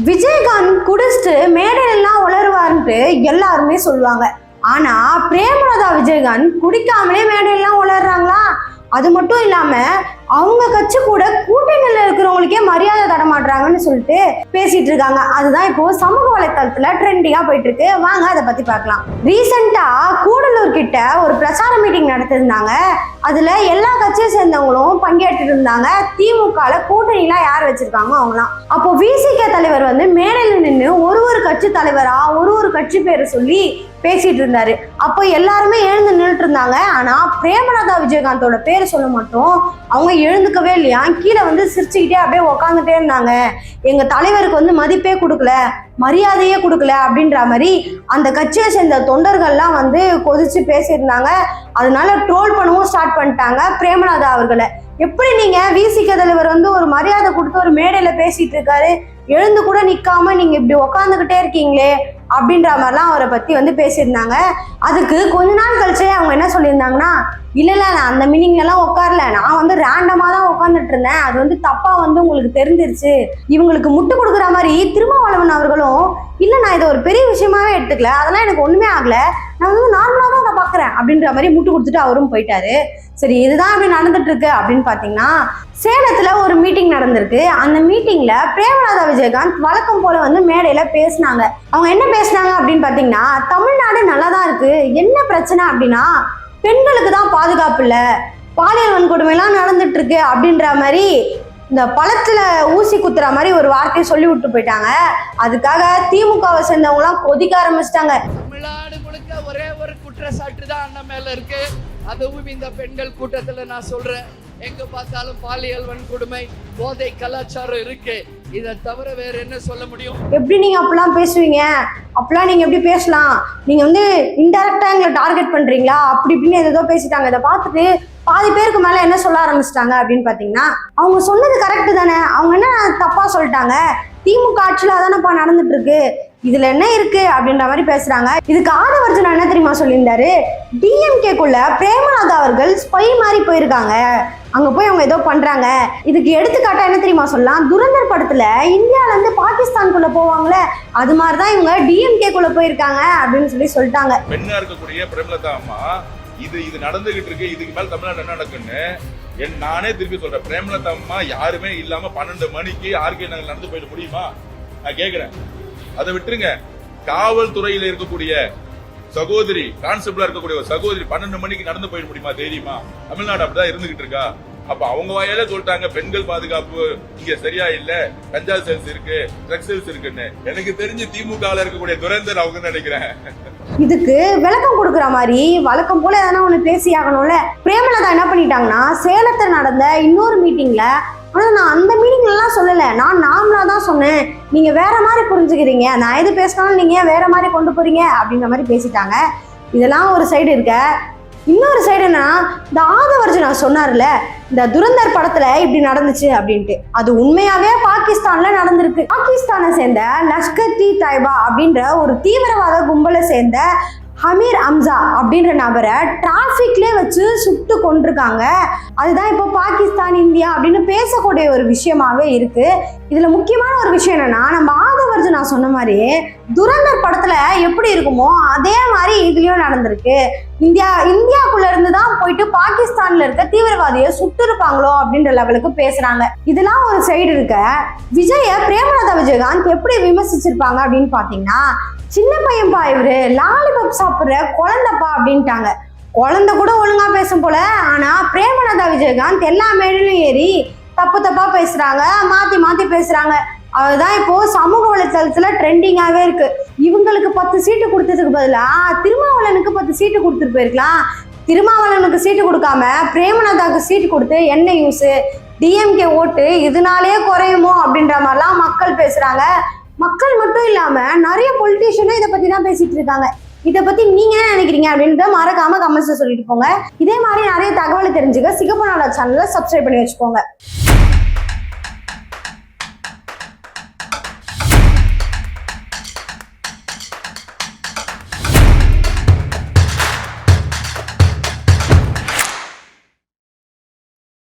விஜயகாந்த் குடிச்சிட்டு மேடையெல்லாம் உளருவார்ன்ட்டு எல்லாருமே சொல்லுவாங்க. ஆனா பிரேமலதா விஜயகாந்த் குடிக்காமலே மேடையெல்லாம் உளர்றாங்களா? அது மட்டும் இல்லாம அவங்க கட்சி கூட கூட்டணியில் இருக்கிறவங்களுக்கே மரியாதை தரமாட்டுறாங்கன்னு சொல்லிட்டு பேசிட்டு இருக்காங்க. அதுதான் இப்போ சமூக வலைத்தளத்துல ட்ரெண்டிங்கா போயிட்டு இருக்கு. வாங்க அதை பத்தி பார்க்கலாம். ரீசெண்டா கூடலூர் கிட்ட ஒரு பிரச்சார மீட்டிங் நடத்திருந்தாங்க. அதுல எல்லா கட்சியை சேர்ந்தவங்களும் பங்கேற்று இருந்தாங்க. திமுகல கூட்டணிலாம் யார் வச்சிருக்காங்க அவங்களாம். அப்போ விசிக தலைவர் வந்து மேடையில் நின்று ஒரு கட்சி தலைவரா ஒரு கட்சி பேரை சொல்லி பேசிட்டு இருந்தாரு. அப்போ எல்லாருமே எழுந்து நின்றுட்டு இருந்தாங்க. ஆனா பிரேமலதா விஜயகாந்தோட பேரை சொல்ல மாட்டோம் அவங்க எழுந்துக்கவே இல்லையா. கீழே வந்து சிரிச்சுக்கிட்டே அப்படியே உக்காந்துட்டே இருந்தாங்க. எங்க தலைவருக்கு வந்து மதிப்பே கொடுக்கல, மரியாதையே கொடுக்கல அப்படின்ற மாதிரி அந்த கட்சியை சேர்ந்த தொண்டர்கள்லாம் வந்து கொதிச்சு பேசியிருந்தாங்க. அதனால ட்ரோல் பண்ணவும் ஸ்டார்ட் பண்ணிட்டாங்க பிரேமலதா அவர்களை. எப்படி நீங்க விசிக தலைவர் வந்து ஒரு மரியாதை கொடுத்து ஒரு மேடையில பேசிட்டு இருக்காரு, எழுந்து கூட நிக்காம நீங்க இப்படி உக்காந்துக்கிட்டே இருக்கீங்களே அப்படின்ற மாதிரிலாம் அவரை பத்தி வந்து பேசியிருந்தாங்க. அதுக்கு கொஞ்ச நாள் கழிச்சே அவங்க என்ன சொல்லியிருந்தாங்கன்னா, இல்ல நான் அந்த மீனிங்லாம் உட்காரல, நான் வந்து ரேண்டமா தான் உட்காந்துட்டு இருந்தேன், அது வந்து தப்பா வந்து உங்களுக்கு தெரிஞ்சிருச்சு. இவங்களுக்கு முட்டு கொடுக்குற மாதிரி திருமாவளவன் அவர்களும் இல்ல நான் இதை ஒரு பெரிய விஷயமாவே எடுத்துக்கல, அதெல்லாம் எனக்கு ஒண்ணுமே ஆகல, நான் வந்து நார்மலா தான் அதை பாக்குறேன் அப்படின்ற மாதிரி முட்டு கொடுத்துட்டு அவரும் போயிட்டாரு. சரி, இதுதான் அப்படி நடந்துட்டு இருக்கு அப்படின்னு பாத்தீங்கன்னா, சேலத்துல ஒரு மீட்டிங் நடந்திருக்கு. அந்த மீட்டிங்ல பிரேமலதா விஜயகாந்த் வழக்கம் போல வந்து மேடையில பேசினாங்க. அவங்க என்ன பேசினாங்க அப்படின்னு பாத்தீங்கன்னா, தமிழ்நாடு நல்லா தான் இருக்கு, என்ன பிரச்சனை அப்படின்னா பெண்களுக்கு தான் பாதுகாப்பு இல்லை, பாலியல் வன்கொடுமை எல்லாம் நடந்துட்டு இருக்கு அப்படின்ற மாதிரி இந்த பழத்துல ஊசி குத்துற மாதிரி ஒரு வார்த்தையை சொல்லி விட்டு போயிட்டாங்க. அதுக்காக திமுகவை சேர்ந்தவங்க எல்லாம் கொதிக்க ஆரம்பிச்சிட்டாங்க. தமிழ்நாடு முழுக்க ஒரே ஒரு குற்றச்சாட்டு தான் அண்ணன் மேல இருக்கு. அதுவும் இந்த பெண்கள் கூட்டத்துல நான் சொல்றேன், எங்க பார்த்தாலும் பாலியல் வன்கொடுமை, போதை கலாச்சாரம் இருக்கு. இதை தவிர வேற என்ன சொல்ல முடியும்? எப்படி நீங்க அப்படிலாம் பேசுவீங்க, அப்படிலாம் நீங்க எப்படி பேசலாம், நீங்க வந்து இன்டைரக்டா எங்களை டார்கெட் பண்றீங்களா அப்படி இப்படின்னு ஏதோ பேசிட்டாங்க. இதை பார்த்துட்டு பாதி பேருக்கு மேல என்ன சொல்ல ஆரம்பிச்சிட்டாங்க அப்படின்னு பாத்தீங்கன்னா, அவங்க சொன்னது கரெக்ட் தானே, அவங்க என்ன தப்பா சொல்லிட்டாங்க, திமுக ஆட்சியில அதானப்பா நடந்துட்டு இருக்கு, இதுல என்ன இருக்கு அப்படின்ற மாதிரி பேசுறாங்க. இதுக்கு ஆதவர்ஜுனா என்ன தெரியுமா சொல்லியிருந்தாரு, டிஎம்கேக்குள்ள பிரேமலதா அவர்கள் ஸ்பை மாதிரி போயிருக்காங்க, அங்க போய் அவங்க ஏதோ பண்றாங்க. இதுக்கு எடுத்துக்காட்டா என்ன தெரியுமா சொல்லலாம், துரந்தர் படத்துல இந்தியால இருந்து பாகிஸ்தானுக்குள்ள போவாங்களே, அது மாதிரிதான் இவங்க டிஎம்கேக்குள்ள போயிருக்காங்க அப்படின்னு சொல்லிட்டாங்க. பெண்ணா இருக்கக்கூடிய பிரேமலதா அம்மா இது நடந்துகிட்டு இருக்கு, இதுக்கு மேல தமிழ்நாடு என்ன நடக்குன்னு நானே திருப்பி சொல்றேன். பிரேமலதா அம்மா யாருமே இல்லாம 12 மணிக்கு ஆர்கே நகர் நடந்து போயிட முடியுமா? நான் கேக்குறேன். அதை விட்டுருங்க, காவல்துறையில இருக்கக்கூடிய சகோதரி, கான்ஸ்டபிளா இருக்கக்கூடிய ஒரு சகோதரி 12 மணிக்கு நடந்து போயிட முடியுமா? தெரியுமா? தமிழ்நாடு அப்படிதான் இருந்துகிட்டு இருக்கா? அப்ப அவங்க வாயால சொல்லிட்டாங்க பெண்கள் பாதுகாப்பு இங்க சரியா இல்ல, கஞ்சா சேல்ஸ் இருக்கு, ட்ரக்ஸ் சேல்ஸ் இருக்குன்னு. எனக்கு தெரிஞ்சு திமுகல இருக்கக்கூடிய துரந்தர் அவங்க நினைக்கிறேன். இதுக்கு விளக்கம் கொடுக்குற மாதிரி வழக்கம் போல எதனா ஒண்ணு பேசி ஆகணும்ல. பிரேமலதா என்ன பண்ணிட்டாங்கன்னா, சேலத்துல நடந்த இன்னொரு மீட்டிங்ல, ஆனா நான் அந்த மீட்டிங்ல எல்லாம் சொல்லல, நான் நார்மலா தான் சொன்னேன், நீங்க வேற மாதிரி புரிஞ்சுக்கிறீங்க, நான் எது பேசினாலும் நீங்க வேற மாதிரி கொண்டு போறீங்க அப்படின்ற மாதிரி பேசிட்டாங்க. இதெல்லாம் ஒரு சைடு இருக்க, இன்னொரு சைடு என்ன, இந்த ஆதவர்ஜுனா சொன்னார்ல, இந்த துரந்தர் படத்துல இப்படி நடந்துச்சு அப்படின்ட்டு, அது உண்மையாவே பாகிஸ்தான்ல நடந்திருக்கு. பாகிஸ்தானை சேர்ந்த லஷ்கர்-இ-தொய்பா அப்படின்ற ஒரு தீவிரவாத கும்பலை சேர்ந்த ஹமீர் ஹம்சா அப்படின்ற நபரை டிராஃபிக்லேயே வச்சு சுட்டு கொண்டிருக்காங்க. அதுதான் இப்போ பாகிஸ்தான் இந்தியா அப்படின்னு பேசக்கூடிய ஒரு விஷயமாவே இருக்கு. இதுல முக்கியமான ஒரு விஷயம் என்னன்னா, நம்ம ஆதவர்ஜுனா சொன்ன மாதிரி துரந்தர் படத்துல எப்படி இருக்குமோ அதே மாதிரி இதுலயும் நடந்திருக்கு. இந்தியாக்குள்ள இருந்து தான் போயிட்டு பாகிஸ்தான்ல இருக்க தீவிரவாதியை சுட்டு இருப்பாங்களோ அப்படின்ற லெவலுக்கு பேசுறாங்க. இதெல்லாம் ஒரு சைடு இருக்க, விஜய பிரேமலதா விஜயகாந்த் எப்படி விமர்சிச்சிருப்பாங்க அப்படின்னு பாத்தீங்கன்னா, சின்ன பையன்பா இவரு, லாலிபப் சாப்பிடுற குழந்தைப்பா அப்படின்ட்டாங்க. குழந்தை கூட ஒழுங்கா பேசும் போல, ஆனா பிரேமலதா விஜயகாந்த் எல்லா மேடையிலும் ஏறி தப்பா பேசுறாங்க, மாத்தி பேசுறாங்க. அதுதான் இப்போ சமூக வலைத்தளத்துல ட்ரெண்டிங்காவே இருக்கு. இவங்களுக்கு 10 சீட்டு கொடுத்ததுக்கு பதிலா திருமாவளவனுக்கு 10 சீட்டு கொடுத்துட்டு போயிருக்கலாம். திருமாவளவனுக்கு சீட்டு கொடுக்காம பிரேமலதாவுக்கு சீட்டு கொடுத்து என்ன யூஸ், டிஎம்கே ஓட்டு இதனாலே குறையுமோ அப்படின்ற மாதிரிலாம் மக்கள் பேசுறாங்க. மக்கள் மட்டும் இல்லாம நிறைய பொலிட்டீஷியனும் இதை பத்தி தான் பேசிட்டு இருக்காங்க. இதை பத்தி நீங்க என்ன நினைக்கிறீங்க அப்படின்றத மறக்காம கமெண்ட்ஸ்ல சொல்லிட்டு போங்க. இதே மாதிரி நிறைய தகவலை தெரிஞ்சுக்க சிகப்பு நாடா சேனலை சப்ஸ்கிரைப் பண்ணி வச்சுக்கோங்க.